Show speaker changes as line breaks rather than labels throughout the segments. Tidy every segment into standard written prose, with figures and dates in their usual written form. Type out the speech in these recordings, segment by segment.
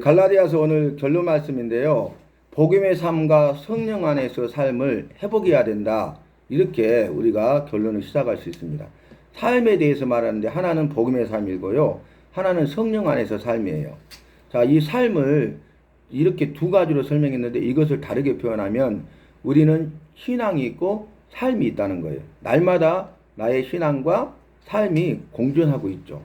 갈라디아서 오늘 결론 말씀인데요. 복음의 삶과 성령 안에서 삶을 회복해야 된다. 이렇게 우리가 결론을 시작할 수 있습니다. 삶에 대해서 말하는데 하나는 복음의 삶이고요. 하나는 성령 안에서 삶이에요. 자, 이 삶을 이렇게 두 가지로 설명했는데 이것을 다르게 표현하면 우리는 신앙이 있고 삶이 있다는 거예요. 날마다 나의 신앙과 삶이 공존하고 있죠.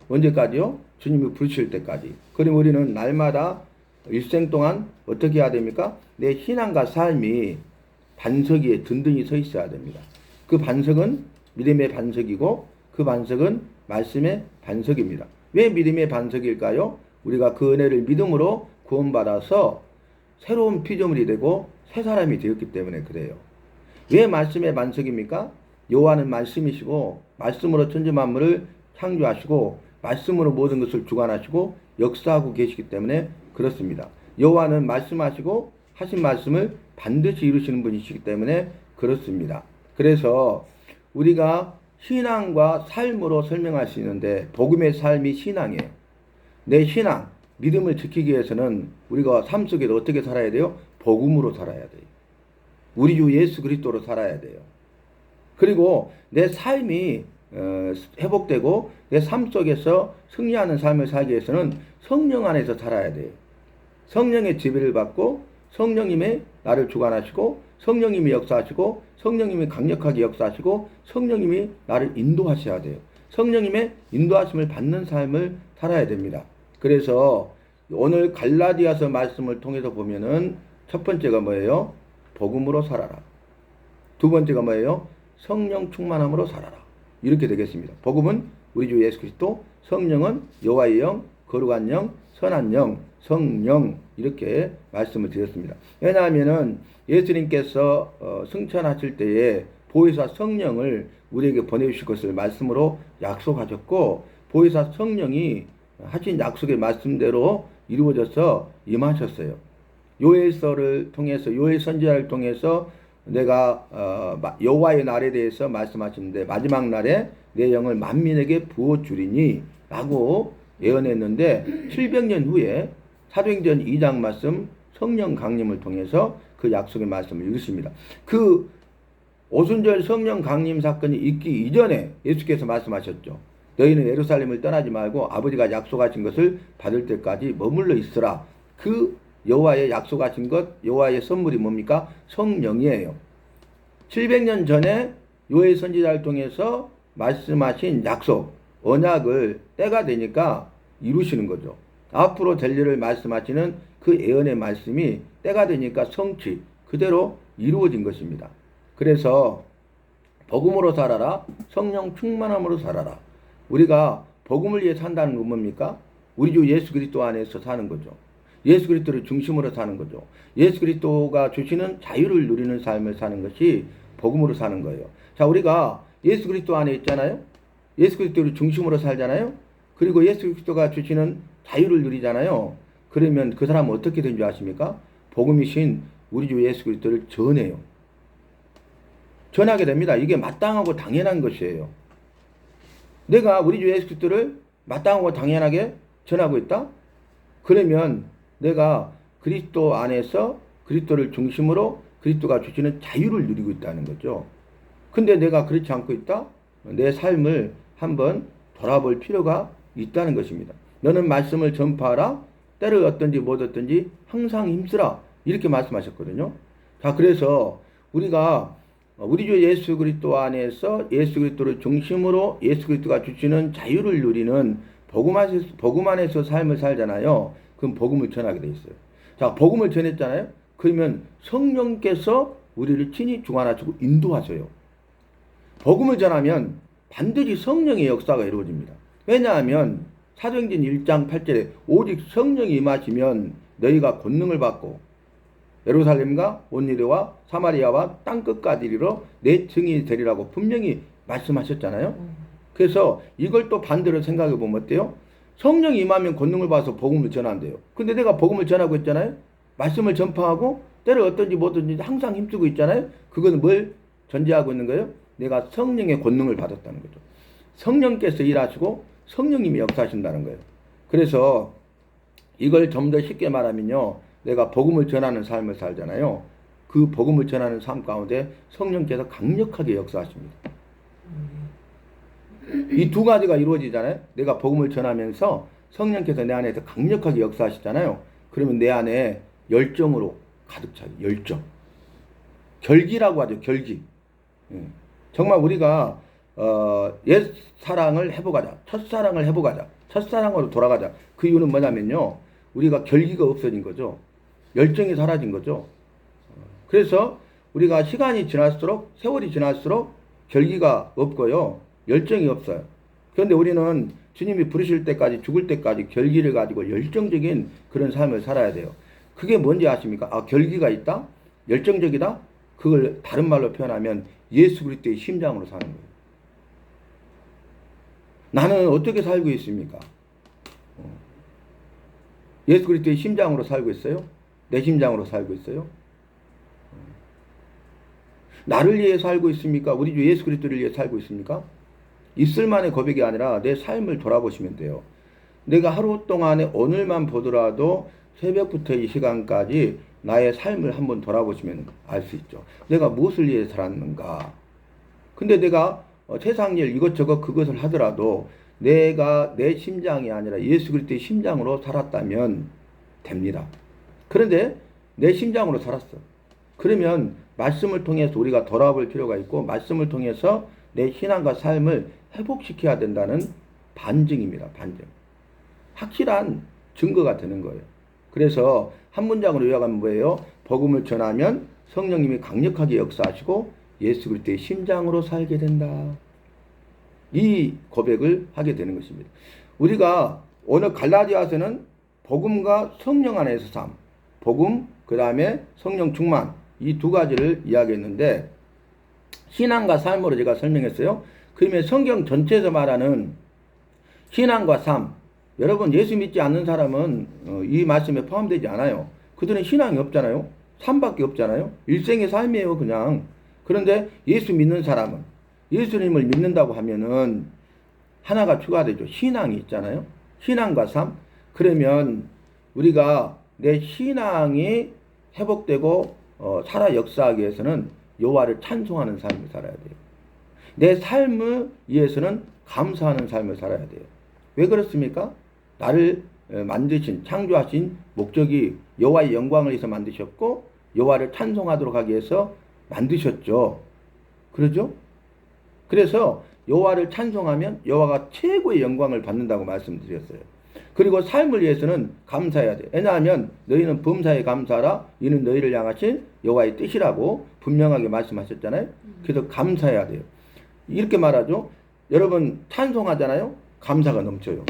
언제까지요? 주님이 부르실 때까지. 그럼 우리는 날마다 일생 동안 어떻게 해야 됩니까? 내 신앙과 삶이 반석 위에 든든히 서 있어야 됩니다. 그 반석은 믿음의 반석이고 그 반석은 말씀의 반석입니다. 왜 믿음의 반석일까요? 우리가 그 은혜를 믿음으로 구원받아서 새로운 피조물이 되고 새 사람이 되었기 때문에 그래요. 왜 말씀의 반석입니까? 여호와는 말씀이시고 말씀으로 천지 만물을 창조하시고 말씀으로 모든 것을 주관하시고 역사하고 계시기 때문에 그렇습니다. 여호와는 말씀하시고 하신 말씀을 반드시 이루시는 분이시기 때문에 그렇습니다. 그래서 우리가 신앙과 삶으로 설명할 수 있는데 복음의 삶이 신앙이에요. 내 신앙, 믿음을 지키기 위해서는 우리가 삶 속에서 어떻게 살아야 돼요? 복음으로 살아야 돼요. 우리 주 예수 그리스도로 살아야 돼요. 그리고 내 삶이 회복되고 내 삶 속에서 승리하는 삶을 살기 위해서는 성령 안에서 살아야 돼요. 성령의 지배를 받고 성령님이 나를 주관하시고 성령님이 역사하시고 성령님이 강력하게 역사하시고 성령님이 나를 인도하셔야 돼요. 성령님의 인도하심을 받는 삶을 살아야 됩니다. 그래서 오늘 갈라디아서 말씀을 통해서 보면은 첫 번째가 뭐예요? 복음으로 살아라. 두 번째가 뭐예요? 성령 충만함으로 살아라. 이렇게 되겠습니다. 복음은 우리 주 예수 그리스도, 성령은 여호와의 영, 거룩한 영, 선한 영, 성령 이렇게 말씀을 드렸습니다. 왜냐하면은 예수님께서 승천하실 때에 보혜사 성령을 우리에게 보내주실 것을 말씀으로 약속하셨고 보혜사 성령이 하신 약속의 말씀대로 이루어져서 임하셨어요. 요엘서를 통해서 요엘 선지자를 통해서 내가 여호와의 날에 대해서 말씀하시는데 마지막 날에 내 영을 만민에게 부어주리니 라고 예언했는데 700년 후에 사도행전 2장 말씀 성령 강림을 통해서 그 약속의 말씀을 읽습니다. 그 오순절 성령 강림 사건이 있기 이전에 예수께서 말씀하셨죠. 너희는 예루살렘을 떠나지 말고 아버지가 약속하신 것을 받을 때까지 머물러 있으라. 그 여호와의 약속하신 것, 여호와의 선물이 뭡니까? 성령이에요. 700년 전에 요엘 선지자를 통해서 말씀하신 약속, 언약을 때가 되니까 이루시는 거죠. 앞으로 될 일을 말씀하시는 그 예언의 말씀이 때가 되니까 성취, 그대로 이루어진 것입니다. 그래서 복음으로 살아라, 성령 충만함으로 살아라. 우리가 복음을 위해 산다는 건 뭡니까? 우리 주 예수 그리스도 안에서 사는 거죠. 예수 그리스도를 중심으로 사는 거죠. 예수 그리스도가 주시는 자유를 누리는 삶을 사는 것이 복음으로 사는 거예요. 자, 우리가 예수 그리스도 안에 있잖아요. 예수 그리스도를 중심으로 살잖아요. 그리고 예수 그리스도가 주시는 자유를 누리잖아요. 그러면 그 사람은 어떻게 된 줄 아십니까? 복음이신 우리 주 예수 그리스도를 전해요. 전하게 됩니다. 이게 마땅하고 당연한 것이에요. 내가 우리 주 예수 그리스도를 마땅하고 당연하게 전하고 있다? 그러면 내가 그리스도 안에서 그리스도를 중심으로 그리스도가 주시는 자유를 누리고 있다는 거죠. 근데 내가 그렇지 않고 있다? 내 삶을 한번 돌아볼 필요가 있다는 것입니다. 너는 말씀을 전파하라. 때를 얻든지 못 얻든지 항상 힘쓰라. 이렇게 말씀하셨거든요. 자, 그래서 우리가 우리 주 예수 그리스도 안에서 예수 그리스도를 중심으로 예수 그리스도가 주시는 자유를 누리는 복음 안에서 삶을 살잖아요. 그럼 복음을 전하게 돼 있어요. 자, 복음을 전했잖아요. 그러면 성령께서 우리를 친히 주관하시고 인도하셔요. 복음을 전하면 반드시 성령의 역사가 이루어집니다. 왜냐하면 사도행전 1장 8절에 오직 성령이 임하시면 너희가 권능을 받고 예루살렘과 온 유대와 사마리아와 땅끝까지 이르러 내 증인이 되리라고 분명히 말씀하셨잖아요. 그래서 이걸 또 반대로 생각해 보면 어때요? 성령이 임하면 권능을 받아서 복음을 전한대요. 근데 내가 복음을 전하고 있잖아요. 말씀을 전파하고 때를 어떤지 뭐든지 항상 힘쓰고 있잖아요. 그건 뭘 전제하고 있는 거예요? 내가 성령의 권능을 받았다는 거죠. 성령께서 일하시고 성령님이 역사하신다는 거예요. 그래서 이걸 좀 더 쉽게 말하면요. 내가 복음을 전하는 삶을 살잖아요. 그 복음을 전하는 삶 가운데 성령께서 강력하게 역사하십니다. 이 두 가지가 이루어지잖아요. 내가 복음을 전하면서 성령께서 내 안에서 강력하게 역사하시잖아요. 그러면 내 안에 열정으로 가득 차요. 열정. 결기라고 하죠. 결기. 정말 우리가 옛 사랑을 회복하자. 첫사랑을 회복하자. 첫사랑으로 돌아가자. 그 이유는 뭐냐면요. 우리가 결기가 없어진 거죠. 열정이 사라진 거죠. 그래서 우리가 시간이 지날수록, 세월이 지날수록 결기가 없고요. 열정이 없어요. 그런데 우리는 주님이 부르실 때까지, 죽을 때까지 결기를 가지고 열정적인 그런 삶을 살아야 돼요. 그게 뭔지 아십니까? 아, 결기가 있다? 열정적이다? 그걸 다른 말로 표현하면 예수 그리스도의 심장으로 사는 거예요. 나는 어떻게 살고 있습니까? 예수 그리스도의 심장으로 살고 있어요? 내 심장으로 살고 있어요? 나를 위해 살고 있습니까? 우리 주 예수 그리스도를 위해 살고 있습니까? 있을만의 고백이 아니라 내 삶을 돌아보시면 돼요. 내가 하루 동안에 오늘만 보더라도 새벽부터 이 시간까지 나의 삶을 한번 돌아보시면 알 수 있죠. 내가 무엇을 위해 살았는가? 근데 내가 세상 일 이것저것 그것을 하더라도 내가 내 심장이 아니라 예수 그리스도의 심장으로 살았다면 됩니다. 그런데 내 심장으로 살았어. 그러면 말씀을 통해서 우리가 돌아볼 필요가 있고 말씀을 통해서 내 신앙과 삶을 회복시켜야 된다는 반증입니다. 반증. 확실한 증거가 되는 거예요. 그래서 한 문장으로 요약하면 뭐예요? 복음을 전하면 성령님이 강력하게 역사하시고 예수 그리스도의 심장으로 살게 된다. 이 고백을 하게 되는 것입니다. 우리가 오늘 갈라디아서는 복음과 성령 안에서 삶, 복음 그 다음에 성령 충만 이 두 가지를 이야기했는데 신앙과 삶으로 제가 설명했어요. 그러면 성경 전체에서 말하는 신앙과 삶, 여러분 예수 믿지 않는 사람은 이 말씀에 포함되지 않아요. 그들은 신앙이 없잖아요. 삶밖에 없잖아요. 일생의 삶이에요 그냥. 그런데 예수 믿는 사람은 예수님을 믿는다고 하면은 하나가 추가되죠. 신앙이 있잖아요. 신앙과 삶. 그러면 우리가 내 신앙이 회복되고 살아 역사하기 위해서는 여호와를 찬송하는 삶을 살아야 돼요. 내 삶을 위해서는 감사하는 삶을 살아야 돼요. 왜 그렇습니까? 나를 만드신 창조하신 목적이 여호와의 영광을 위해서 만드셨고 여호와를 찬송하도록 하기 위해서 만드셨죠. 그러죠? 그래서 여호와를 찬송하면 여호와가 최고의 영광을 받는다고 말씀드렸어요. 그리고 삶을 위해서는 감사해야 돼. 왜냐하면 너희는 범사에 감사하라. 이는 너희를 향하신 여호와의 뜻이라고 분명하게 말씀하셨잖아요. 그래서 감사해야 돼요. 이렇게 말하죠. 여러분 찬송하잖아요. 감사가 넘쳐요.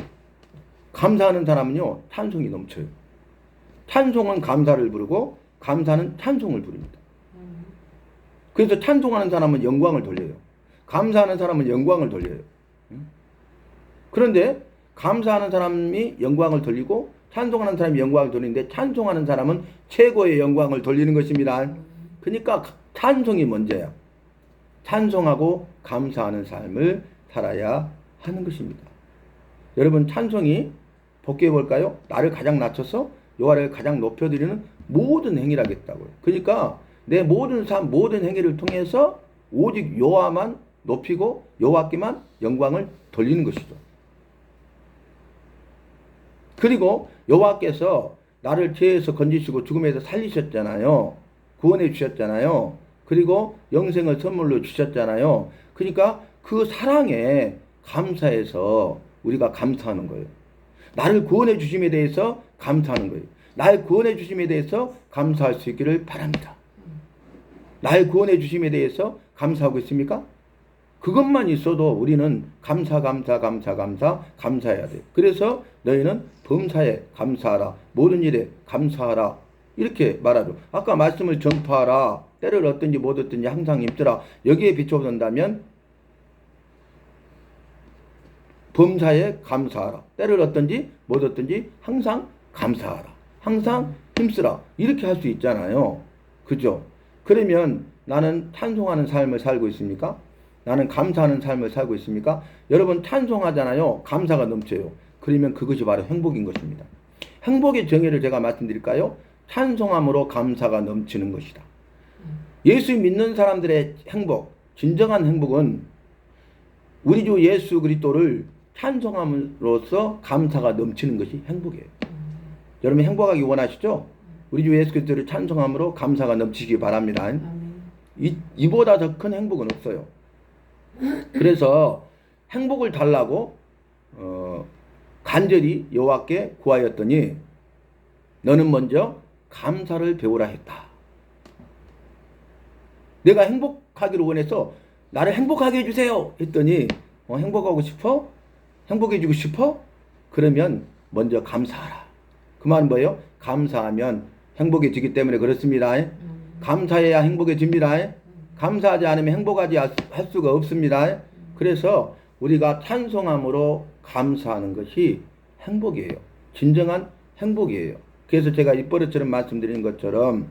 감사하는 사람은요. 찬송이 넘쳐요. 찬송은 감사를 부르고 감사는 찬송을 부릅니다. 그래서 찬송하는 사람은 영광을 돌려요. 감사하는 사람은 영광을 돌려요. 그런데 감사하는 사람이 영광을 돌리고 찬송하는 사람이 영광을 돌리는데 찬송하는 사람은 최고의 영광을 돌리는 것입니다. 그러니까 찬송이 먼저야. 찬송하고 감사하는 삶을 살아야 하는 것입니다. 여러분 찬송이 복귀해 볼까요? 나를 가장 낮춰서 여호와를 가장 높여드리는 모든 행위를 하겠다고요. 그러니까 내 모든 삶, 모든 행위를 통해서 오직 여호와만 높이고 여호와께만 영광을 돌리는 것이죠. 그리고 여호와께서 나를 죄에서 건지시고 죽음에서 살리셨잖아요. 구원해 주셨잖아요. 그리고 영생을 선물로 주셨잖아요. 그러니까 그 사랑에 감사해서 우리가 감사하는 거예요. 나를 구원해 주심에 대해서 감사하는 거예요. 나를 구원해 주심에 대해서 감사할 수 있기를 바랍니다. 나를 구원해 주심에 대해서 감사하고 있습니까? 그것만 있어도 우리는 감사해야 돼요. 그래서 너희는 범사에 감사하라. 모든 일에 감사하라. 이렇게 말하죠. 아까 말씀을 전파하라. 때를 얻든지 못 얻든지 항상 힘쓰라. 여기에 비춰본다면 범사에 감사하라. 때를 얻든지 못 얻든지 항상 감사하라. 항상 힘쓰라. 이렇게 할 수 있잖아요. 그죠? 그러면 나는 찬송하는 삶을 살고 있습니까? 나는 감사하는 삶을 살고 있습니까? 여러분 찬송하잖아요. 감사가 넘쳐요. 그러면 그것이 바로 행복인 것입니다. 행복의 정의를 제가 말씀드릴까요? 찬송함으로 감사가 넘치는 것이다. 예수 믿는 사람들의 행복, 진정한 행복은 우리 주 예수 그리스도를 찬송함으로써 감사가 넘치는 것이 행복이에요. 여러분 행복하기 원하시죠? 우리 주 예수 그리스도를 찬송함으로 감사가 넘치기 바랍니다. 이보다 더 큰 행복은 없어요. 그래서 행복을 달라고 간절히 여호와께 구하였더니 너는 먼저 감사를 배우라 했다. 내가 행복하기를 원해서 나를 행복하게 해주세요 했더니 행복하고 싶어? 행복해지고 싶어? 그러면 먼저 감사하라. 그 말은 뭐예요? 감사하면 행복해지기 때문에 그렇습니다. 감사해야 행복해집니다. 감사하지 않으면 행복하지 할 수가 없습니다. 그래서 우리가 찬송함으로 감사하는 것이 행복이에요. 진정한 행복이에요. 그래서 제가 입버릇처럼 말씀드리는 것처럼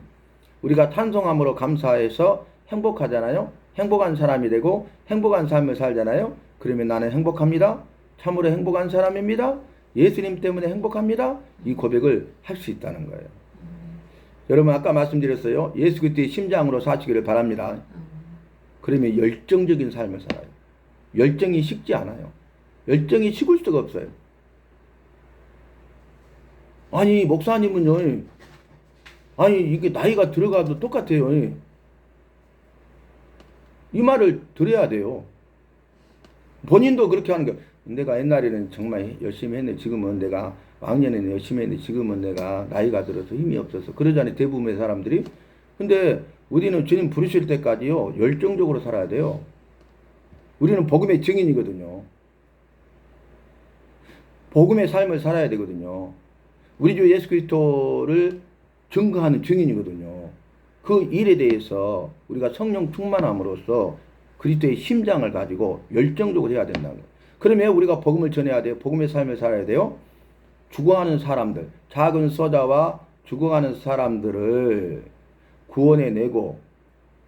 우리가 찬송함으로 감사해서 행복하잖아요. 행복한 사람이 되고 행복한 삶을 살잖아요. 그러면 나는 행복합니다. 참으로 행복한 사람입니다. 예수님 때문에 행복합니다. 이 고백을 할 수 있다는 거예요. 여러분 아까 말씀드렸어요. 예수 그리스도의 심장으로 사시기를 바랍니다. 그러면 열정적인 삶을 살아요. 열정이 식지 않아요. 열정이 식을 수가 없어요. 아니 목사님은요. 아니 이게 나이가 들어가도 똑같아요. 이 말을 들어야 돼요. 본인도 그렇게 하는 거예요. 내가 옛날에는 정말 열심히 했는데 지금은 내가 왕년에는 열심히 했는데 지금은 내가 나이가 들어서 힘이 없어서 그러잖아요. 대부분의 사람들이. 근데 우리는 주님 부르실 때까지요. 열정적으로 살아야 돼요. 우리는 복음의 증인이거든요. 복음의 삶을 살아야 되거든요. 우리 주 예수 그리스도를 증거하는 증인이거든요. 그 일에 대해서 우리가 성령 충만함으로써 그리스도의 심장을 가지고 열정적으로 해야 된다는 거예요. 그러면 우리가 복음을 전해야 돼요. 복음의 삶을 살아야 돼요. 죽어가는 사람들, 작은 소자와 죽어가는 사람들을 구원해 내고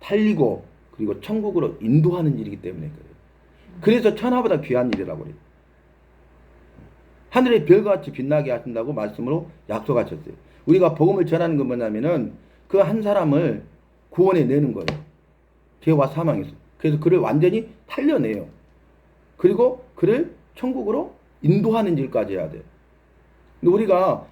살리고 그리고 천국으로 인도하는 일이기 때문에 그래요. 그래서 천하보다 귀한 일이라고 그래요. 하늘의 별같이 빛나게 하신다고 말씀으로 약속하셨어요. 우리가 복음을 전하는 건 뭐냐면은 그 한 사람을 구원해 내는 거예요. 죄와 사망에서. 그래서 그를 완전히 살려내요. 그리고 그를 천국으로 인도하는 일까지 해야 돼요. 근데 우리가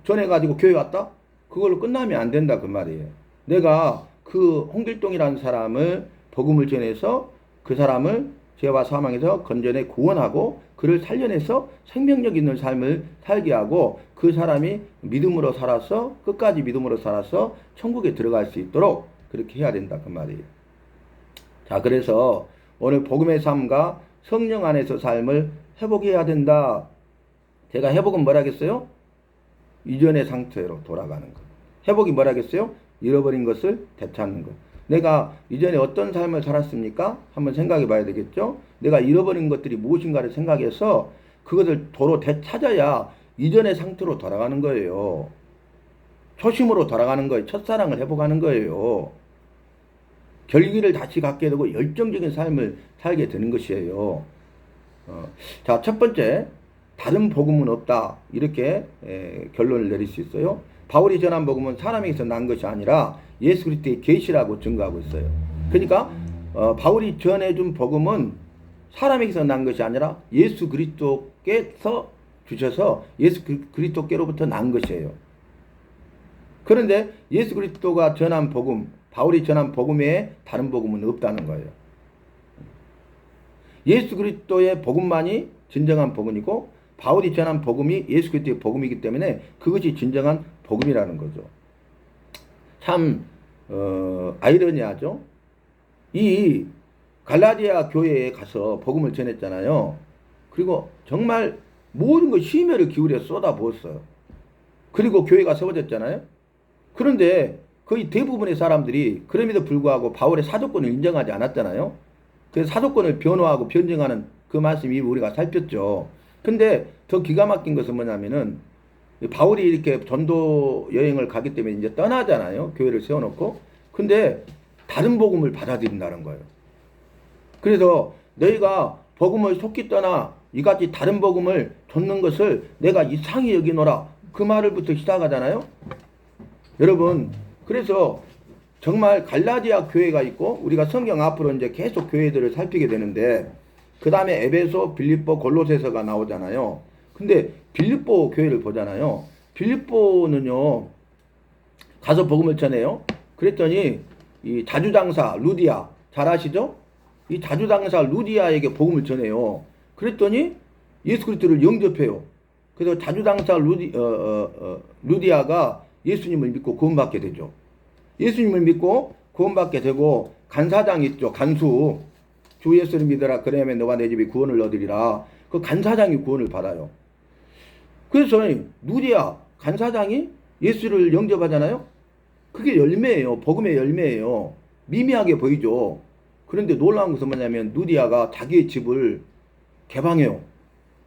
전해가지고 교회 왔다? 그걸로 끝나면 안 된다 그 말이에요. 내가 그 홍길동이라는 사람을 복음을 전해서 그 사람을 죄와 사망에서 건져내 구원하고 그를 살려내서 생명력 있는 삶을 살게 하고 그 사람이 믿음으로 살아서 끝까지 믿음으로 살아서 천국에 들어갈 수 있도록 그렇게 해야 된다 그 말이에요. 자, 그래서 오늘 복음의 삶과 성령 안에서 삶을 회복해야 된다. 제가 회복은 뭐라겠어요? 이전의 상태로 돌아가는 것. 회복이 뭐라겠어요? 잃어버린 것을 되찾는 것. 내가 이전에 어떤 삶을 살았습니까? 한번 생각해 봐야 되겠죠? 내가 잃어버린 것들이 무엇인가를 생각해서 그것을 도로 되찾아야 이전의 상태로 돌아가는 거예요. 초심으로 돌아가는 거예요. 첫사랑을 회복하는 거예요. 결기를 다시 갖게 되고 열정적인 삶을 살게 되는 것이에요. 자, 첫 번째, 다른 복음은 없다. 이렇게 결론을 내릴 수 있어요. 바울이 전한 복음은 사람에게서 난 것이 아니라 예수 그리스도의 계시라고 증거하고 있어요. 그러니까 바울이 전해준 복음은 사람에게서 난 것이 아니라 예수 그리스도께서 주셔서 예수 그리스도께로부터 난 것이에요. 그런데 예수 그리스도가 전한 복음, 바울이 전한 복음 외에 다른 복음은 없다는 거예요. 예수 그리스도의 복음만이 진정한 복음이고 바울이 전한 복음이 예수 그리스도의 복음이기 때문에 그것이 진정한 복음이라는 거죠. 참 아이러니하죠. 이 갈라디아 교회에 가서 복음을 전했잖아요. 그리고 정말 모든 걸 심혈을 기울여 쏟아부었어요. 그리고 교회가 세워졌잖아요. 그런데 거의 대부분의 사람들이 그럼에도 불구하고 바울의 사도권을 인정하지 않았잖아요. 그래서 사도권을 변호하고 변증하는 그 말씀이 우리가 살폈죠. 근데 더 기가 막힌 것은 뭐냐면은 바울이 이렇게 전도 여행을 가기 때문에 이제 떠나잖아요. 교회를 세워놓고. 근데 다른 복음을 받아들인다는 거예요. 그래서 너희가 복음을 속히 떠나 이같이 다른 복음을 듣는 것을 내가 이상히 여기노라. 그 말을부터 시작하잖아요. 여러분, 그래서 정말 갈라디아 교회가 있고 우리가 성경 앞으로 이제 계속 교회들을 살피게 되는데 그 다음에 에베소, 빌립보, 골로새서가 나오잖아요. 근데 빌립보 교회를 보잖아요. 빌립보는요 가서 복음을 전해요. 그랬더니 이 자주장사 루디아 잘 아시죠? 이 자주장사 루디아에게 복음을 전해요. 그랬더니 예수 그리스도를 영접해요. 그래서 자주장사 루디아가 예수님을 믿고 구원받게 되죠. 예수님을 믿고 구원받게 되고 간사장 있죠. 간수. 주 예수를 믿어라. 그러면 너와 내 집이 구원을 얻으리라. 그 간사장이 구원을 받아요. 그래서 루디아 간사장이 예수를 영접하잖아요. 그게 열매예요. 복음의 열매예요. 미미하게 보이죠. 그런데 놀라운 것은 뭐냐면 루디아가 자기의 집을 개방해요.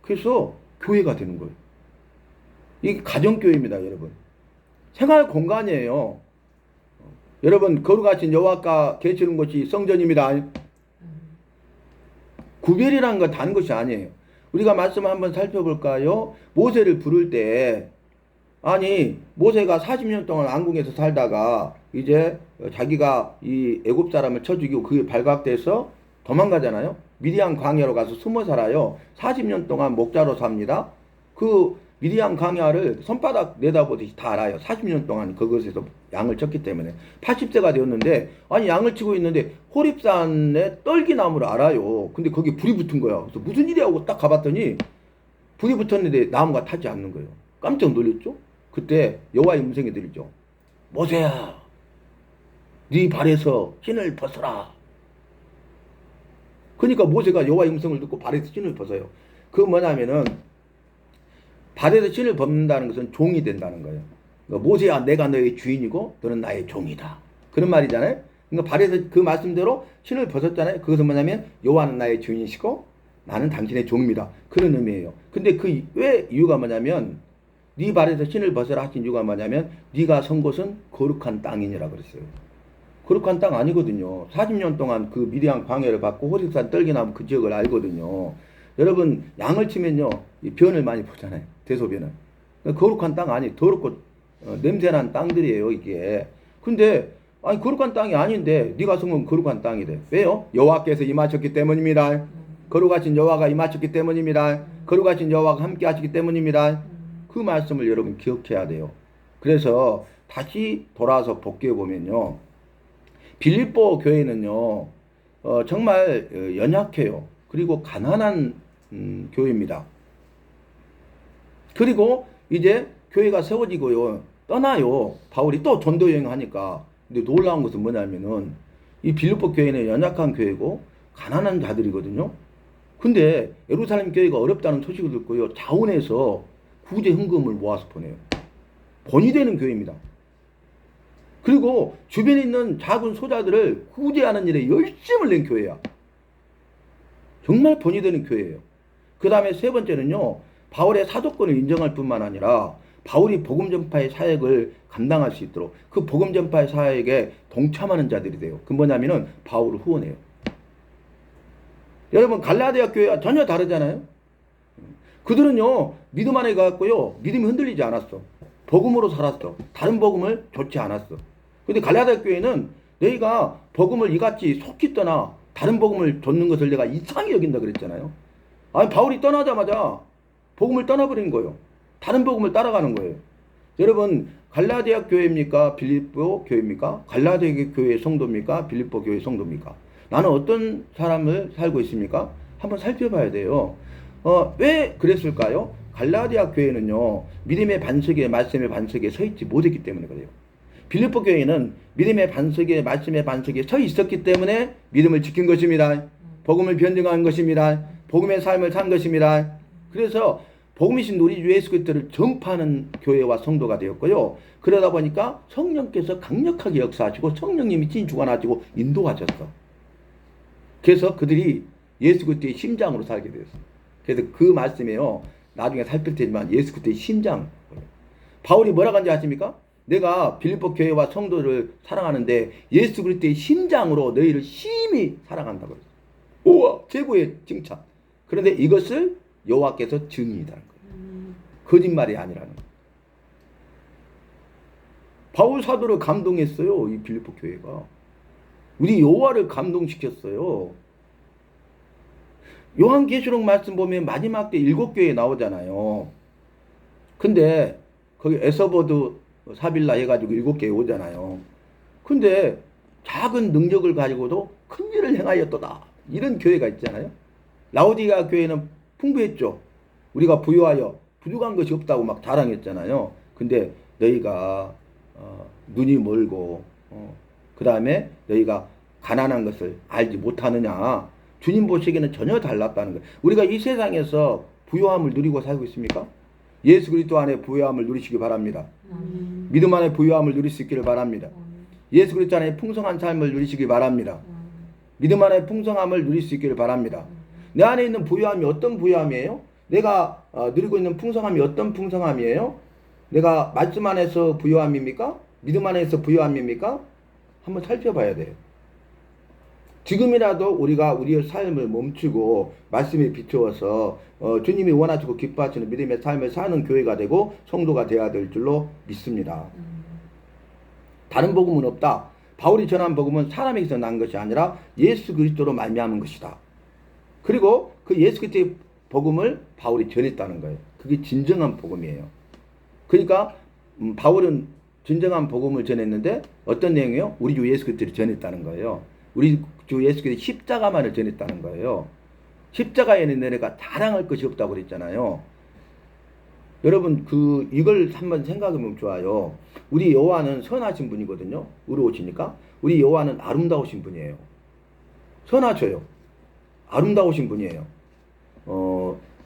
그래서 교회가 되는 거예요. 이게 가정교회입니다, 여러분. 생활 공간이에요. 여러분, 거룩하신 여호와가 계시는 곳이 성전입니다. 구별이라는 건 단 것이 아니에요. 우리가 말씀 한번 살펴볼까요? 모세를 부를 때 아니 모세가 40년 동안 왕궁에서 살다가 이제 자기가 이 애굽 사람을 쳐 죽이고 그게 발각돼서 도망가잖아요. 미디안 광야로 가서 숨어 살아요. 40년 동안 목자로 삽니다. 그 미디안 광야를 손바닥 내다보듯이 다 알아요. 40년 동안 그것에서 양을 쳤기 때문에 80세가 되었는데 아니 양을 치고 있는데 호립산에 떨기나무를 알아요. 근데 거기 불이 붙은 거야. 그래서 무슨 일이야 하고 딱 가봤더니 불이 붙었는데 나무가 타지 않는 거예요. 깜짝 놀랐죠. 그때 여호와의 음성이 들리죠. 모세야, 네 발에서 신을 벗어라. 그러니까 모세가 여호와의 음성을 듣고 발에서 신을 벗어요. 그 뭐냐면은 발에서 신을 벗는다는 것은 종이 된다는 거예요. 그러니까 모세야, 내가 너의 주인이고 너는 나의 종이다. 그런 말이잖아요. 그러니까 발에서 그 말씀대로 신을 벗었잖아요. 그것은 뭐냐면 여호와는 나의 주인이시고 나는 당신의 종입니다. 그런 의미예요. 근데 그 왜 이유가 뭐냐면 네 발에서 신을 벗어라 하신 이유가 뭐냐면 네가 선 곳은 거룩한 땅이니라 그랬어요. 거룩한 땅 아니거든요. 40년 동안 그 미디안 광야를 받고 호립산 떨기나무 그 지역을 알거든요. 여러분 양을 치면요 이 변을 많이 보잖아요. 대소변은. 거룩한 땅 아니 더럽고 냄새난 땅들이에요 이게. 근데 아니 거룩한 땅이 아닌데 네가 선 건 거룩한 땅이 돼. 왜요? 여호와께서 임하셨기 때문입니다. 거룩하신 여호와가 임하셨기 때문입니다. 거룩하신 여호와가 함께 하시기 때문입니다. 그 말씀을 여러분 기억해야 돼요. 그래서 다시 돌아와서 복귀해 보면요. 빌립보 교회는요. 정말 연약해요. 그리고 가난한 교회입니다. 그리고 이제 교회가 세워지고요. 떠나요. 바울이 또 전도 여행하니까. 근데 놀라운 것은 뭐냐면은 이 빌립보 교회는 연약한 교회고 가난한 자들이거든요. 근데 예루살렘 교회가 어렵다는 소식을 듣고요. 자원해서 구제 헌금을 모아서 보내요. 본이 되는 교회입니다. 그리고 주변에 있는 작은 소자들을 구제하는 일에 열심을 낸 교회야. 정말 본이 되는 교회예요. 그 다음에 세 번째는요. 바울의 사도권을 인정할 뿐만 아니라 바울이 복음 전파의 사역을 감당할 수 있도록 그 복음 전파의 사역에 동참하는 자들이 돼요. 그 뭐냐면은 바울을 후원해요. 여러분 갈라디아 교회와 전혀 다르잖아요. 그들은요 믿음 안에 가갖고요 믿음이 흔들리지 않았어. 복음으로 살았어. 다른 복음을 좇지 않았어. 근데 갈라디아 교회는 너희가 복음을 이같이 속히 떠나 다른 복음을 좇는 것을 내가 이상히 여긴다 그랬잖아요. 아니 바울이 떠나자마자 복음을 떠나버린 거예요. 다른 복음을 따라가는 거예요. 여러분 갈라디아 교회입니까? 빌립보 교회입니까? 갈라디아 교회 성도입니까? 빌립보 교회 성도입니까? 나는 어떤 사람을 살고 있습니까? 한번 살펴봐야 돼요. 왜 그랬을까요? 갈라디아 교회는요 믿음의 반석에 말씀의 반석에 서 있지 못했기 때문에 그래요. 빌립보 교회는 믿음의 반석에 말씀의 반석에 서 있었기 때문에 믿음을 지킨 것입니다. 복음을 변증한 것입니다. 복음의 삶을 산 것입니다. 그래서 복음이신 우리 주 예수 그리스도를 전파하는 교회와 성도가 되었고요. 그러다 보니까 성령께서 강력하게 역사하시고 성령님이 찐 주관하시고 인도하셨어. 그래서 그들이 예수 그리스도의 심장으로 살게 되었어요. 그래서 그 말씀에요. 나중에 살필 테지만 예수 그리스도의 심장. 바울이 뭐라고 한지 아십니까? 내가 빌립보 교회와 성도를 사랑하는데 예수 그리스도의 심장으로 너희를 심히 사랑한다고 그랬어요. 우와 최고의 칭찬. 그런데 이것을 여호와께서 증인이라는 거예요. 거짓말이 아니라는 거예요. 바울 사도를 감동했어요. 이 빌립보 교회가. 우리 여호와를 감동시켰어요. 요한계시록 말씀 보면 마지막 때 7교회 나오잖아요. 근데 거기 에서버드 사빌라 해가지고 7교회 오잖아요. 근데 작은 능력을 가지고도 큰 일을 행하였도다. 이런 교회가 있잖아요. 라오디가 교회는 풍부했죠. 우리가 부유하여 부족한 것이 없다고 막 자랑했잖아요. 근데 너희가 눈이 멀고 그 다음에 너희가 가난한 것을 알지 못하느냐. 주님 보시기에는 전혀 달랐다는 거예요. 우리가 이 세상에서 부유함을 누리고 살고 있습니까? 예수 그리스도 안에 부유함을 누리시기 바랍니다. 믿음 안에 부유함을 누릴 수 있기를 바랍니다. 예수 그리스도 안에 풍성한 삶을 누리시기 바랍니다. 믿음 안에 풍성함을 누릴 수 있기를 바랍니다. 내 안에 있는 부유함이 어떤 부유함이에요? 내가 누리고 있는 풍성함이 어떤 풍성함이에요? 내가 말씀 안에서 부유함입니까? 믿음 안에서 부유함입니까? 한번 살펴봐야 돼요. 지금이라도 우리가 우리의 삶을 멈추고 말씀에 비추어서 주님이 원하시고 기뻐하시는 믿음의 삶을 사는 교회가 되고 성도가 되어야 될 줄로 믿습니다. 다른 복음은 없다. 바울이 전한 복음은 사람에게서 난 것이 아니라 예수 그리스도로 말미암은 것이다. 그리고 그 예수 그리스도의 복음을 바울이 전했다는 거예요. 그게 진정한 복음이에요. 그러니까 바울은 진정한 복음을 전했는데 어떤 내용이요? 우리 주 예수 그리스도를 전했다는 거예요. 우리 주 예수 그리스도 십자가만을 전했다는 거예요. 십자가에는 내가 자랑할 것이 없다고 그랬잖아요. 여러분 이걸 한번 생각해 보면 좋아요. 우리 여호와는 선하신 분이거든요. 의로우시니까. 우리 여호와는 아름다우신 분이에요. 선하셔요. 아름다우신 분이에요.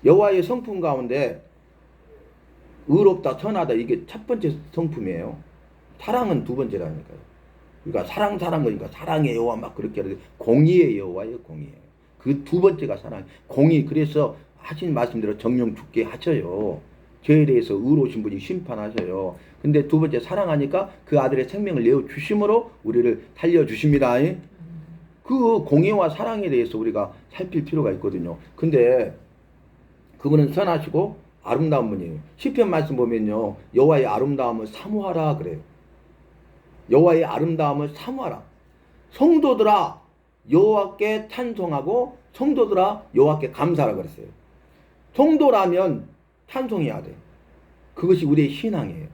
여호와의 성품 가운데 의롭다, 선하다 이게 첫 번째 성품이에요. 사랑은 두 번째라니까요. 그러니까 사랑 그러니까 사랑의 여호와 막 그렇게 하는데 공의의 여호와예요. 공의예요. 그 두 번째가 사랑. 공의. 그래서 하신 말씀대로 정령 죽게 하셔요. 죄에 대해서 의로우신 분이 심판하셔요. 근데 두 번째 사랑하니까 그 아들의 생명을 내어 주심으로 우리를 살려 주십니다. 그 공의와 사랑에 대해서 우리가 살필 필요가 있거든요. 근데 그분은 선하시고 아름다운 분이에요. 시편 말씀 보면요. 여호와의 아름다움을 사모하라 그래요. 여호와의 아름다움을 사모하라. 성도들아 여호와께 찬송하고 성도들아 여호와께 감사하라 그랬어요. 성도라면 찬송해야 돼. 그것이 우리의 신앙이에요.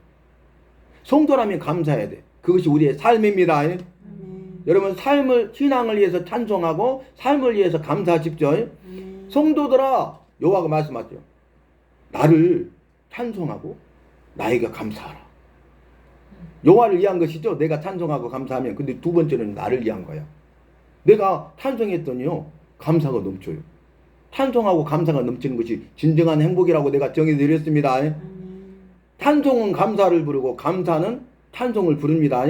성도라면 감사해야 돼. 그것이 우리의 삶입니다. 여러분 신앙을 위해서 찬송하고 삶을 위해서 감사하십시오. 성도들아 여호와가 말씀하죠. 나를 찬송하고 나에게 감사하라. 여호와를 위한 것이죠. 내가 찬송하고 감사하면. 근데 두 번째는 나를 위한 거야. 내가 찬송했더니요. 감사가 넘쳐요. 찬송하고 감사가 넘치는 것이 진정한 행복이라고 내가 정해드렸습니다. 찬송은 감사를 부르고 감사는 찬송을 부릅니다.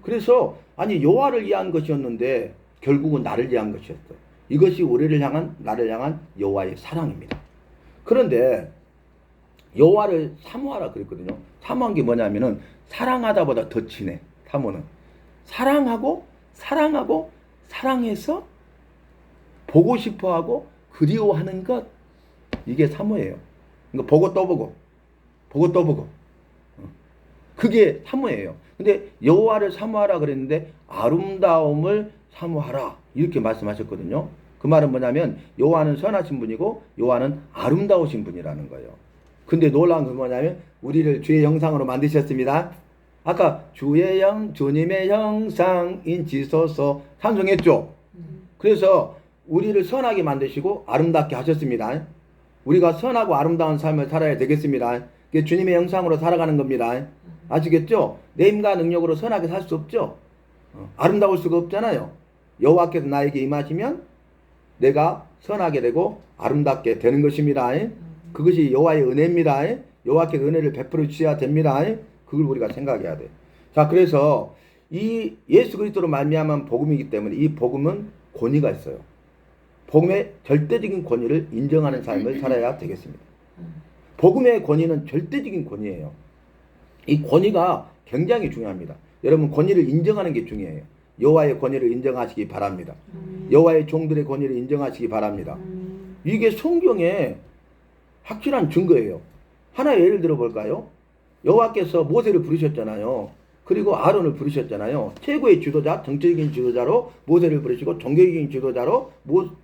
그래서 여호와를 위한 것이었는데 결국은 나를 위한 것이었어요. 이것이 우리를 향한 나를 향한 여호와의 사랑입니다. 그런데 여호와를 사모하라 그랬거든요. 사모한 게 뭐냐면은 사랑하다보다 더 친해. 사모는 사랑하고 사랑해서 보고 싶어하고 그리워하는 것, 이게 사모예요. 그러니까 보고 또 보고 그게 사모예요. 근데 여호와를 사모하라 그랬는데 아름다움을 사모하라 이렇게 말씀하셨거든요. 그 말은 뭐냐면 여호와는 선하신 분이고 여호와는 아름다우신 분이라는 거예요. 근데 놀라운 건 뭐냐면 우리를 주의 형상으로 만드셨습니다. 아까 주님의 형상인 지소서 찬송했죠. 그래서 우리를 선하게 만드시고 아름답게 하셨습니다. 우리가 선하고 아름다운 삶을 살아야 되겠습니다. 그게 주님의 형상으로 살아가는 겁니다. 아시겠죠? 내 힘과 능력으로 선하게 살 수 없죠. 아름다울 수가 없잖아요. 여호와께서 나에게 임하시면 내가 선하게 되고 아름답게 되는 것입니다. 그것이 여호와의 은혜입니다. 여호와께서 은혜를 베풀어 주셔야 됩니다. 그걸 우리가 생각해야 돼. 자, 그래서 이 예수 그리스도로 말미암은 복음이기 때문에 이 복음은 권위가 있어요. 복음의 절대적인 권위를 인정하는 삶을 살아야 되겠습니다. 복음의 권위는 절대적인 권위예요. 이 권위가 굉장히 중요합니다. 여러분 권위를 인정하는 게 중요해요. 여호와의 권위를 인정하시기 바랍니다. 여호와의 종들의 권위를 인정하시기 바랍니다. 이게 성경에 확실한 증거예요. 하나의 예를 들어 볼까요? 여호와께서 모세를 부르셨잖아요. 그리고 아론을 부르셨잖아요. 최고의 지도자, 정치적인 지도자로 모세를 부르시고 종교적인 지도자로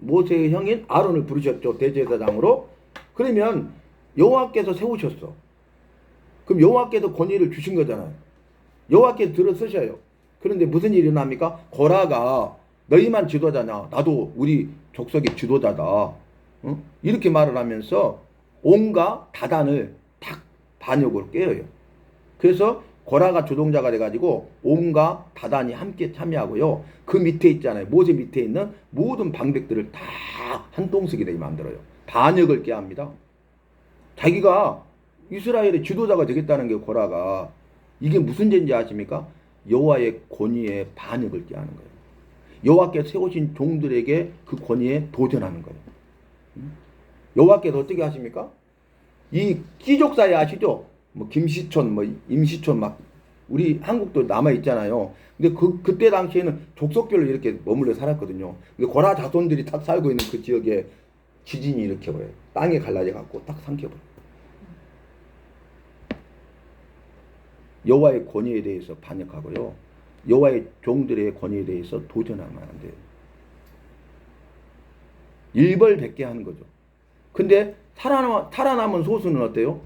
모세의 형인 아론을 부르셨죠. 대제사장으로. 그러면 여호와께서 세우셨어. 그럼 여호와께서 권위를 주신 거잖아요. 여호와께서 들어서셔요. 그런데 무슨 일이 일어납니까? 고라가 너희만 지도자냐? 나도 우리 족속의 지도자다. 응? 이렇게 말을 하면서 온갖 다단을 탁 반역으로 깨어요. 그래서 고라가 주동자가 돼가지고 온갖 다단이 함께 참여하고요. 그 밑에 있잖아요. 모세 밑에 있는 모든 방백들을 다 한동석이 되게 만들어요. 반역을 깨합니다. 자기가 이스라엘의 지도자가 되겠다는 게 고라가. 이게 무슨 죄인지 아십니까? 여호와의 권위에 반역을 깨하는 거예요. 여호와께서 세우신 종들에게 그 권위에 도전하는 거예요. 여호와께서 어떻게 하십니까? 이 귀족 사이 아시죠? 뭐 김시촌, 뭐 임시촌 막 우리 한국도 남아 있잖아요. 근데 그때 당시에는 족속별로 이렇게 머물러 살았거든요. 근데 고라 자손들이 딱 살고 있는 그 지역에 지진이 일으켜버려요. 땅에 갈라져 갖고 딱 삼켜버려요. 여호와의 권위에 대해서 반역하고요. 여호와의 종들의 권위에 대해서 도전하면 안 돼요. 일벌백계 하는 거죠. 근데 살아남은 소수는 어때요?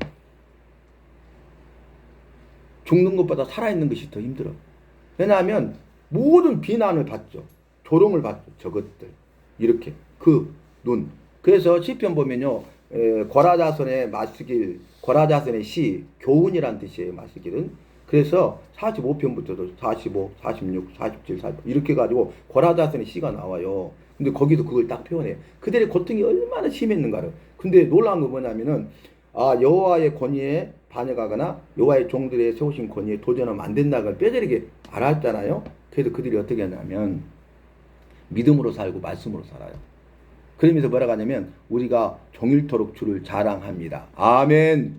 죽는 것보다 살아있는 것이 더 힘들어. 왜냐하면 모든 비난을 받죠. 조롱을 받죠. 저것들. 이렇게. 그 눈. 그래서 시편 보면요. 고라자손의 마시길, 고라자손의 시, 교훈이란 뜻이에요. 마시길은. 그래서 45편부터도 45, 46, 47, 48 이렇게 가지고 고라자손의 시가 나와요. 근데 거기도 그걸 딱 표현해요. 그들의 고통이 얼마나 심했는가를. 근데 놀라운 건 뭐냐면은 여호와의 권위에 반역하거나 여호와의 종들의 세우신 권위에 도전하면 안 된다고 뼈저리게 알았잖아요. 그래서 그들이 어떻게 하냐면 믿음으로 살고 말씀으로 살아요. 그러면서 뭐라고 하냐면 우리가 종일토록 주를 자랑합니다. 아멘.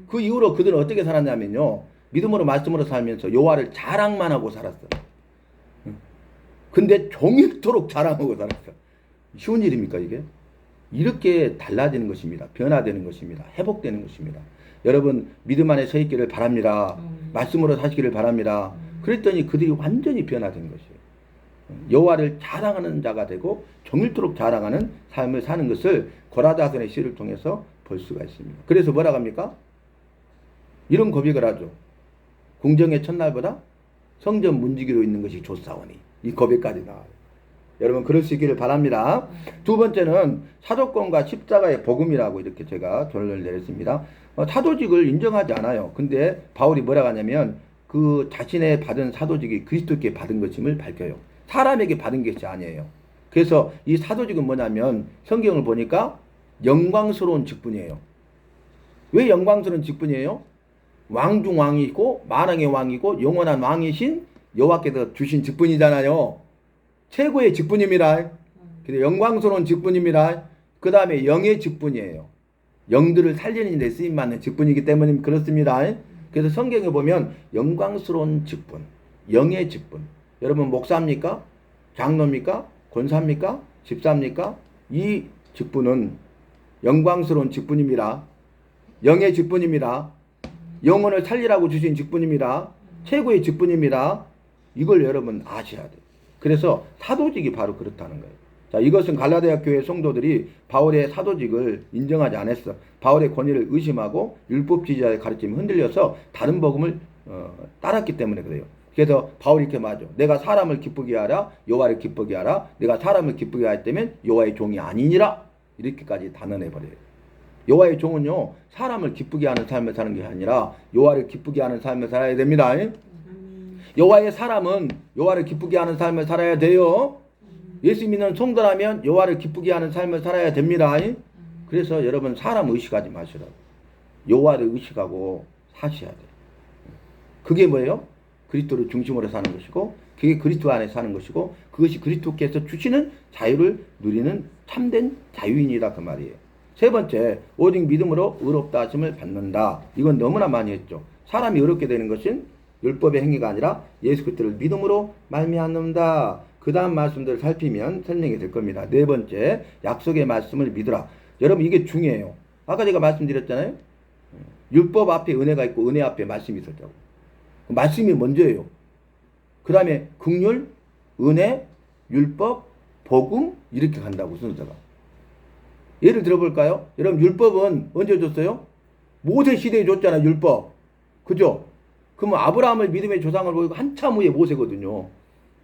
그 이후로 그들은 어떻게 살았냐면요. 믿음으로 말씀으로 살면서 여호와를 자랑만 하고 살았어. 근데 종일토록 자랑하고 살았어. 쉬운 일입니까 이게? 이렇게 달라지는 것입니다. 변화되는 것입니다. 회복되는 것입니다. 여러분 믿음 안에 서 있기를 바랍니다. 말씀으로 사시기를 바랍니다. 그랬더니 그들이 완전히 변화된 것이에요. 여호와를 자랑하는 자가 되고 종일토록 자랑하는 삶을 사는 것을 고라자손의 시를 통해서 볼 수가 있습니다. 그래서 뭐라고 합니까? 이런 고백을 하죠. 궁정의 첫날보다 성전 문지기로 있는 것이 좋사오니. 이 고백까지 나와요. 여러분 그럴 수 있기를 바랍니다. 두 번째는 사도권과 십자가의 복음이라고 이렇게 제가 결론을 내렸습니다. 사도직을 인정하지 않아요. 근데 바울이 뭐라고 하냐면 그 자신의 받은 사도직이 그리스도께 받은 것임을 밝혀요. 사람에게 받은 것이 아니에요. 그래서 이 사도직은 뭐냐면 성경을 보니까 영광스러운 직분이에요. 왜 영광스러운 직분이에요? 왕중 왕이고 만왕의 왕이고 영원한 왕이신 여호와께서 주신 직분이잖아요. 최고의 직분입니다. 영광스러운 직분입니다. 그 다음에 영의 직분이에요. 영들을 살리는 데 쓰임받는 직분이기 때문에 그렇습니다. 그래서 성경에 보면 영광스러운 직분, 영의 직분. 여러분 목사입니까? 장로입니까? 권사입니까? 집사입니까? 이 직분은 영광스러운 직분입니다. 영의 직분입니다. 영혼을 살리라고 주신 직분입니다. 최고의 직분입니다. 이걸 여러분 아셔야 돼요. 그래서 사도직이 바로 그렇다는 거예요. 자, 이것은 갈라디아 교회 성도들이 바울의 사도직을 인정하지 않았어. 바울의 권위를 의심하고 율법주의자의 가르침에 흔들려서 다른 복음을 따랐기 때문에 그래요. 그래서 바울이 이렇게 말하죠. 내가 사람을 기쁘게 하라, 여호와를 기쁘게 하라. 내가 사람을 기쁘게 하였다면 여호와의 종이 아니니라. 이렇게까지 단언해버려요. 여호와의 종은요, 사람을 기쁘게 하는 삶을 사는 게 아니라 여호와를 기쁘게 하는 삶을 살아야 됩니다. 여호와의 사람은 여호와를 기쁘게 하는 삶을 살아야 돼요. 예수 믿는 성도라면 여호와를 기쁘게 하는 삶을 살아야 됩니다. 그래서 여러분 사람 의식하지 마시라고. 여호와를 의식하고 사셔야 돼요. 그게 뭐예요? 그리스도를 중심으로 사는 것이고 그게 그리스도 안에 사는 것이고 그것이 그리스도께서 주시는 자유를 누리는 참된 자유인이다 그 말이에요. 세 번째, 오직 믿음으로 의롭다 하심을 받는다. 이건 너무나 많이 했죠. 사람이 의롭게 되는 것은 율법의 행위가 아니라 예수 그리스도를 믿음으로 말미암는다. 그 다음 말씀들을 살피면 설명이 될 겁니다. 네 번째, 약속의 말씀을 믿으라. 여러분 이게 중요해요. 아까 제가 말씀드렸잖아요. 율법 앞에 은혜가 있고 은혜 앞에 말씀이 있었다고. 말씀이 먼저예요. 그 다음에 긍휼, 은혜, 율법, 복음 이렇게 간다고 순서가. 예를 들어볼까요? 여러분 율법은 언제 줬어요? 모세 시대에 줬잖아 율법. 그죠? 그러면 아브라함을 믿음의 조상을 보이고 한참 후에 모세거든요.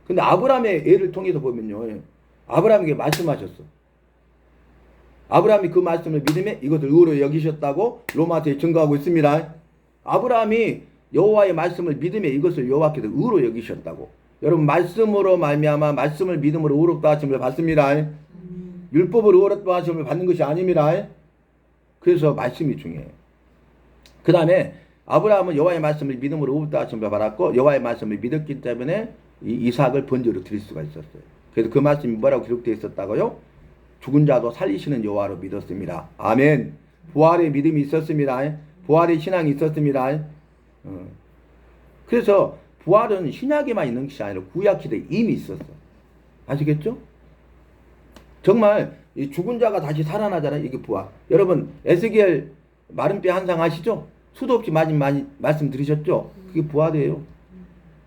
근데 아브라함의 예를 통해서 보면요. 아브라함에게 말씀하셨어. 아브라함이 그 말씀을 믿음에 이것을 의로 여기셨다고 로마서에 증거하고 있습니다. 아브라함이 여호와의 말씀을 믿음에 이것을 여호와께서 의로 여기셨다고. 여러분 말씀으로 말미암아 말씀을 믿음으로 의롭다 하심을 받습니다. 율법으로 의롭다 하심을 받는 것이 아닙니다. 그래서 말씀이 중요해요. 그 다음에 아브라함은 여호와의 말씀을 믿음으로 의롭다 하심을 받았고 여호와의 말씀을 믿었기 때문에 이삭을 번제로 드릴 수가 있었어요. 그래서 그 말씀이 뭐라고 기록되어 있었다고요? 죽은 자도 살리시는 여호와로 믿었습니다. 아멘. 부활의 믿음이 있었습니다. 부활의 신앙이 있었습니다. 그래서 부활은 신약에만 있는 것이 아니라 구약시대에 이미 있었어. 아시겠죠? 정말 이 죽은 자가 다시 살아나잖아요. 이게 부활. 여러분 에스겔 마른 뼈 한상 아시죠? 수도 없이 많이 말씀 들으셨죠? 그게 부활이에요.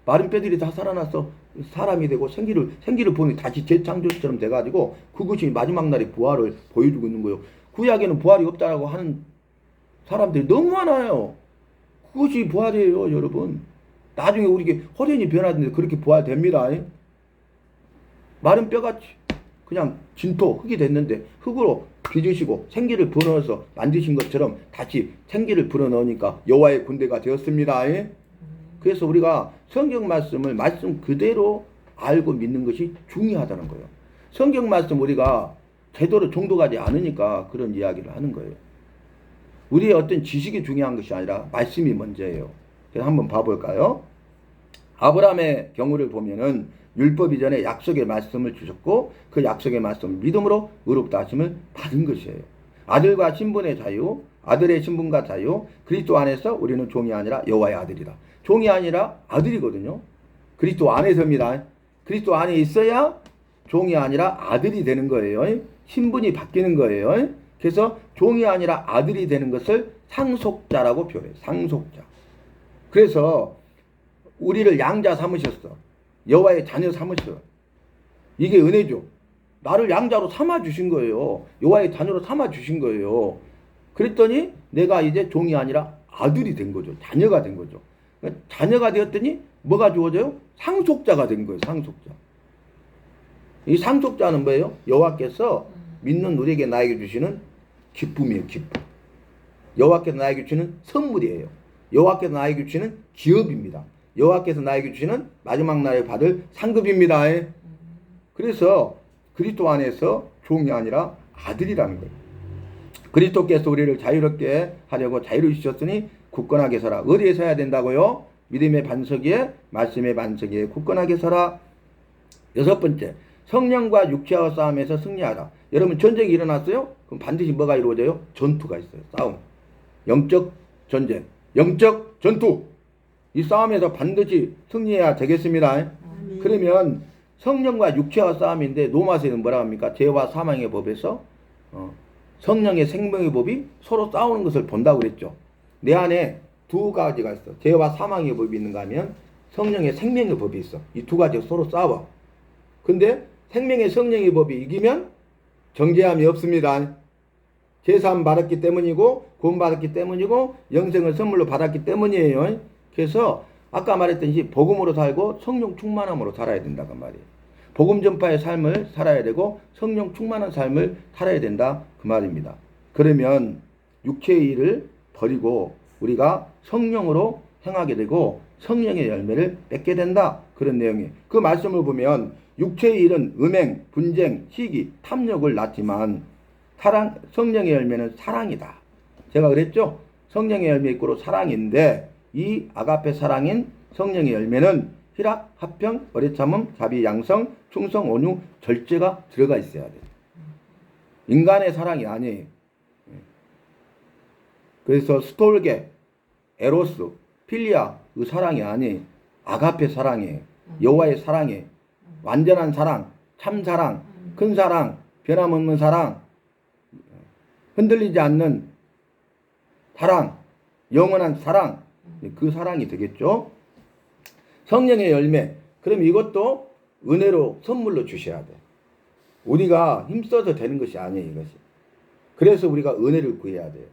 마른 뼈들이 다 살아나서 사람이 되고 생기를 보니 다시 재창조처럼 돼가지고 그것이 마지막 날의 부활을 보여주고 있는 거예요. 구약에는 부활이 없다라고 하는 사람들이 너무 많아요. 그것이 부활이에요, 여러분. 나중에 우리 호련이 변하던데 그렇게 부활됩니다. 마른 뼈같이 그냥 진토, 흙이 됐는데 흙으로 빚으시고 생기를 불어넣어서 만드신 것처럼 다시 생기를 불어넣으니까 여호와의 군대가 되었습니다. 그래서 우리가 성경 말씀을 말씀 그대로 알고 믿는 것이 중요하다는 거예요. 성경 말씀 우리가 제대로 정독하지 않으니까 그런 이야기를 하는 거예요. 우리의 어떤 지식이 중요한 것이 아니라 말씀이 먼저예요. 그래서 한번 봐볼까요? 아브라함의 경우를 보면은 율법 이전에 약속의 말씀을 주셨고 그 약속의 말씀을 믿음으로 의롭다 하심을 받은 것이에요. 아들과 신분의 자유, 아들의 신분과 자유, 그리스도 안에서 우리는 종이 아니라 여호와의 아들이다. 종이 아니라 아들이거든요. 그리스도 안에서입니다. 그리스도 안에 있어야 종이 아니라 아들이 되는 거예요. 신분이 바뀌는 거예요. 그래서 종이 아니라 아들이 되는 것을 상속자라고 표현해요. 상속자. 그래서 우리를 양자 삼으셨어. 여호와의 자녀 삼으셨어. 이게 은혜죠. 나를 양자로 삼아 주신 거예요. 여호와의 자녀로 삼아 주신 거예요. 그랬더니 내가 이제 종이 아니라 아들이 된 거죠. 자녀가 된 거죠. 자녀가 되었더니 뭐가 주어져요? 상속자가 된 거예요. 상속자. 이 상속자는 뭐예요? 여호와께서 믿는 우리에게 나에게 주시는 기쁨이에요. 기쁨. 여호와께서 나에게 주시는 선물이에요. 여호와께서 나에게 주시는 기업입니다. 여호와께서 나에게 주시는 마지막 날에 받을 상급입니다. 그래서 그리스도 안에서 종이 아니라 아들이라는 거예요. 그리스도께서 우리를 자유롭게 하려고 자유를 주셨으니 굳건하게 서라. 어디에 서야 된다고요? 믿음의 반석 위에 말씀의 반석 위에 굳건하게 서라. 여섯 번째, 성령과 육체와 싸움에서 승리하라. 여러분 전쟁이 일어났어요? 그럼 반드시 뭐가 이루어져요? 전투가 있어요. 싸움. 영적 전쟁. 영적 전투. 이 싸움에서 반드시 승리해야 되겠습니다. 그러면 성령과 육체와 싸움인데 로마서에는 뭐라고 합니까? 죄와 사망의 법에서 성령의 생명의 법이 서로 싸우는 것을 본다고 그랬죠. 내 안에 두 가지가 있어. 죄와 사망의 법이 있는가 하면 성령의 생명의 법이 있어. 이 두 가지가 서로 싸워. 근데 생명의 성령의 법이 이기면 정죄함이 없습니다. 제사함 받았기 때문이고 구원 받았기 때문이고 영생을 선물로 받았기 때문이에요. 그래서 아까 말했듯이 복음으로 살고 성령 충만함으로 살아야 된다고 말이에요. 복음 전파의 삶을 살아야 되고 성령 충만한 삶을 살아야 된다 그 말입니다. 그러면 육체의 일을 버리고 우리가 성령으로 행하게 되고 성령의 열매를 맺게 된다 그런 내용이에요. 그 말씀을 보면 육체의 일은 음행, 분쟁, 시기, 탐욕을 낳지만 사랑, 성령의 열매는 사랑이다. 제가 그랬죠? 성령의 열매 있고 사랑인데 이 아가페 사랑인 성령의 열매는 희락, 화평, 어뢰참음, 자비, 양성, 충성, 온유, 절제가 들어가 있어야 돼요. 인간의 사랑이 아니에요. 그래서 스톨게, 에로스, 필리아 그 사랑이 아니에요. 아가페 사랑이에요. 여호와의 사랑이에요. 완전한 사랑, 참 사랑, 큰 사랑, 변함없는 사랑, 흔들리지 않는 사랑, 영원한 사랑, 그 사랑이 되겠죠. 성령의 열매. 그럼 이것도 은혜로 선물로 주셔야 돼. 우리가 힘써서 되는 것이 아니에요, 이것이. 그래서 우리가 은혜를 구해야 돼요.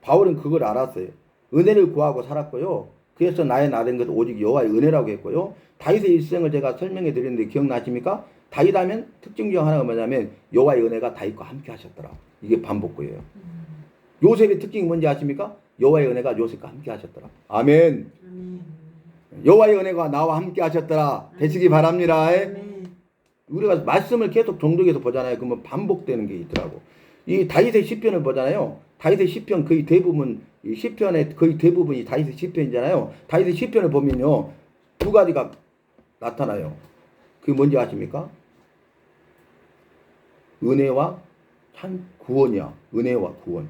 바울은 그걸 알았어요. 은혜를 구하고 살았고요. 그래서 나의 나된 것은 오직 여호와의 은혜라고 했고요. 다윗의 일생을 제가 설명해 드렸는데 기억나십니까? 다윗 하면 특징 중 하나가 뭐냐면 여호와의 은혜가 다윗과 함께 하셨더라. 이게 반복구예요. 요셉의 특징이 뭔지 아십니까? 여호와의 은혜가 요셉과 함께 하셨더라. 아멘. 여호와의 은혜가 나와 함께 하셨더라. 되시기 바랍니다. 우리가 말씀을 계속 종독에서 보잖아요. 그러면 반복되는 게 있더라고. 이 다윗의 시편을 보잖아요. 다윗의 시편 거의 대부분 이 시편의 거의 대부분이 다윗의 시편이잖아요. 다윗의 시편을 보면요. 두 가지가 나타나요. 그게 뭔지 아십니까? 은혜와 참 구원이야. 은혜와 구원.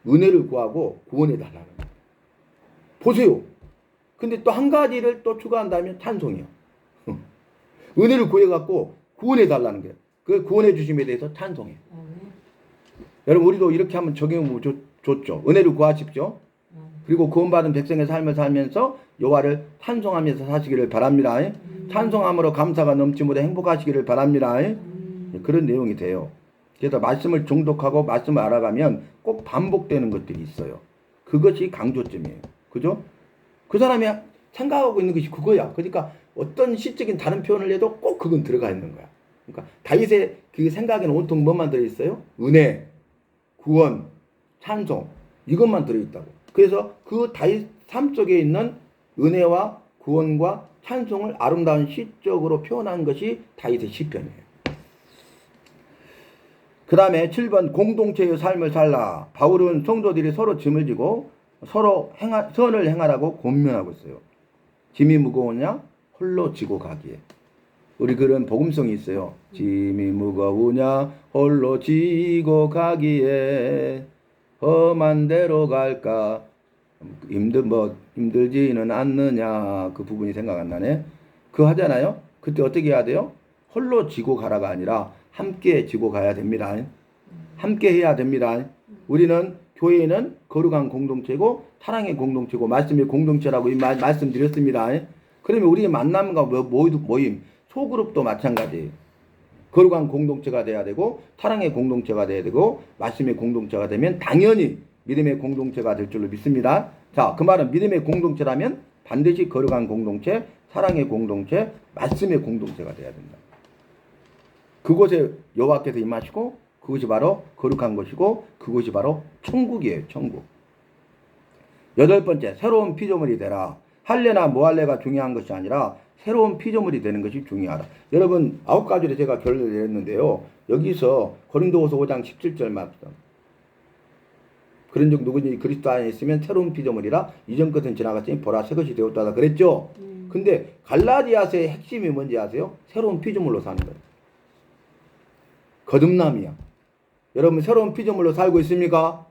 은혜를 구하고 구원해 달라는 거예요. 보세요. 근데 또 한 가지를 또 추가한다면 찬송이요. 은혜를 구해갖고 구원해 달라는 거예요. 그 구원해 주심에 대해서 찬송해요. 여러분 우리도 이렇게 한번 적용해 좋죠. 은혜를 구하십시오. 그리고 구원받은 백성의 삶을 살면서 여호와를 찬송하면서 사시기를 바랍니다. 찬송함으로 감사가 넘치 못해 행복하시기를 바랍니다. 그런 내용이 돼요. 그래서 말씀을 종독하고 말씀을 알아가면 꼭 반복되는 것들이 있어요. 그것이 강조점이에요. 그죠? 그 사람이 생각하고 있는 것이 그거야. 그러니까 어떤 시적인 다른 표현을 해도 꼭 그건 들어가 있는 거야. 그러니까 다윗의 그 생각에는 온통 뭐만 들어있어요? 은혜, 구원, 찬송 이것만 들어있다고. 그래서 그 다윗 삶 속에 있는 은혜와 구원과 찬송을 아름다운 시적으로 표현한 것이 다윗의 시편이에요. 그 다음에 7번 공동체의 삶을 살라. 바울은 성도들이 서로 짐을 지고 서로 선을 행하라고 권면하고 있어요. 짐이 무거우냐? 홀로 지고 가기에. 우리 그런 복음성이 있어요. 짐이 무거우냐? 홀로 지고 가기에 험한 데로 갈까? 힘들지는 않느냐? 그 부분이 생각 안 나네. 그거 하잖아요. 그때 어떻게 해야 돼요? 홀로 지고 가라가 아니라 함께 지고 가야 됩니다. 함께 해야 됩니다. 우리는 교회는 거룩한 공동체고 사랑의 공동체고 말씀의 공동체라고 말씀드렸습니다. 그러면 우리의 만남과 모임, 소그룹도 마찬가지. 거룩한 공동체가 돼야 되고 사랑의 공동체가 돼야 되고 말씀의 공동체가 되면 당연히 믿음의 공동체가 될 줄로 믿습니다. 자, 그 말은 믿음의 공동체라면 반드시 거룩한 공동체, 사랑의 공동체, 말씀의 공동체가 돼야 된다. 그곳에 여호와께서 임하시고 그것이 바로 거룩한 것이고 그것이 바로 천국이에요. 천국. 8번째, 새로운 피조물이 되라. 할례나 무할례가 중요한 것이 아니라 새로운 피조물이 되는 것이 중요하다. 여러분 9가지로 제가 결론을 내렸는데요. 여기서 고린도후서 5장 17절 말씀. 그런즉 누구든지 그리스도 안에 있으면 새로운 피조물이라 이전 것은 지나갔으니 보라 새 것이 되었다 그랬죠. 근데 갈라디아서의 핵심이 뭔지 아세요? 새로운 피조물로 사는 거예요. 거듭남이야. 여러분 새로운 피조물로 살고 있습니까?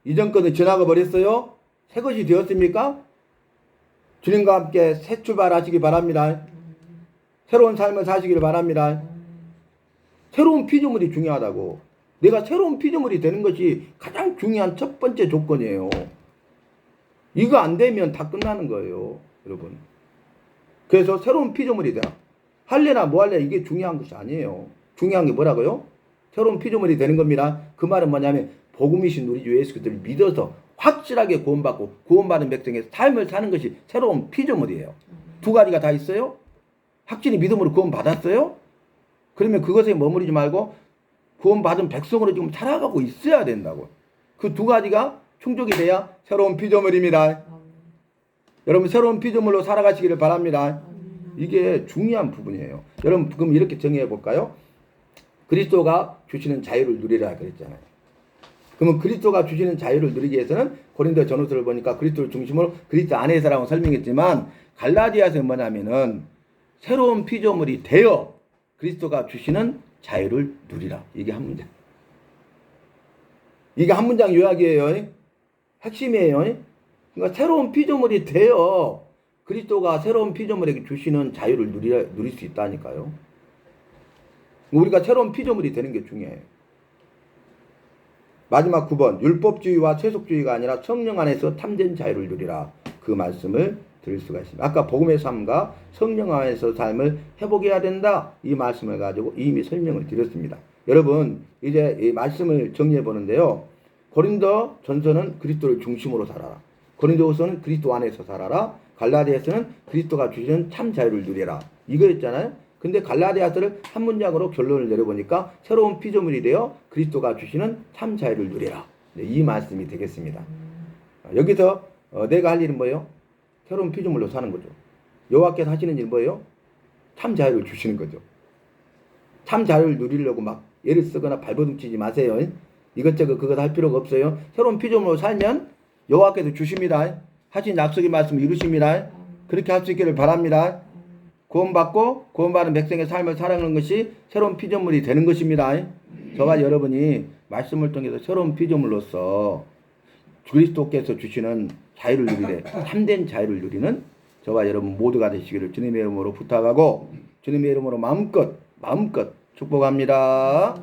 이전 것은 지나가 버렸어요? 새 것이 되었습니까? 주님과 함께 새 출발하시기 바랍니다. 새로운 삶을 사시기를 바랍니다. 새로운 피조물이 중요하다고. 내가 새로운 피조물이 되는 것이 가장 중요한 첫 번째 조건이에요. 이거 안 되면 다 끝나는 거예요. 여러분. 그래서 새로운 피조물이 되라. 할례나 무할례 이게 중요한 것이 아니에요. 중요한 게 뭐라고요? 새로운 피조물이 되는 겁니다. 그 말은 뭐냐면 복음이신 우리 주 예수 그리스도를 믿어서 확실하게 구원받고 구원받은 백성의 삶을 사는 것이 새로운 피조물이에요. 두 가지가 다 있어요? 확실히 믿음으로 구원받았어요? 그러면 그것에 머무르지 말고 구원받은 백성으로 지금 살아가고 있어야 된다고. 그 두 가지가 충족이 돼야 새로운 피조물입니다. 여러분 새로운 피조물로 살아가시기를 바랍니다. 이게 중요한 부분이에요. 여러분 그럼 이렇게 정의해 볼까요? 그리스도가 주시는 자유를 누리라 그랬잖아요. 그러면 그리스도가 주시는 자유를 누리기 위해서는 고린도 전후서를 보니까 그리스도를 중심으로 그리스도 안에서라고 설명했지만 갈라디아서는 뭐냐면은 새로운 피조물이 되어 그리스도가 주시는 자유를 누리라. 이게 한 문장. 이게 한 문장 요약이에요. 핵심이에요. 그러니까 새로운 피조물이 되어 그리스도가 새로운 피조물에게 주시는 자유를 누릴 수 있다니까요. 우리가 새로운 피조물이 되는 게 중요해요. 마지막 9번 율법주의와 세속주의가 아니라 성령 안에서 참된 자유를 누리라. 그 말씀을 들을 수가 있습니다. 아까 복음의 삶과 성령 안에서 삶을 회복해야 된다. 이 말씀을 가지고 이미 설명을 드렸습니다. 여러분 이제 이 말씀을 정리해 보는데요. 고린도 전서는 그리스도를 중심으로 살아라. 고린도후서는 그리스도 안에서 살아라. 갈라디아서는 그리스도가 주시는 참 자유를 누리라. 이거였잖아요. 근데 갈라디아서를 한 문장으로 결론을 내려보니까 새로운 피조물이 되어 그리스도가 주시는 참 자유를 누리라. 네, 이 말씀이 되겠습니다. 여기서 내가 할 일은 뭐예요? 새로운 피조물로 사는 거죠. 여호와께서 하시는 일 뭐예요? 참 자유를 주시는 거죠. 참 자유를 누리려고 막 애를 쓰거나 발버둥 치지 마세요. 이것저것 그것 할 필요가 없어요. 새로운 피조물로 살면 여호와께서 주십니다. 하신 약속의 말씀 이루십니다. 그렇게 할 수 있기를 바랍니다. 구원받고 구원받은 백성의 삶을 살아가는 것이 새로운 피조물이 되는 것입니다. 저와 여러분이 말씀을 통해서 새로운 피조물로서 그리스도께서 주시는 자유를 누리되 참된 자유를 누리는 저와 여러분 모두가 되시기를 주님의 이름으로 부탁하고 주님의 이름으로 마음껏 축복합니다.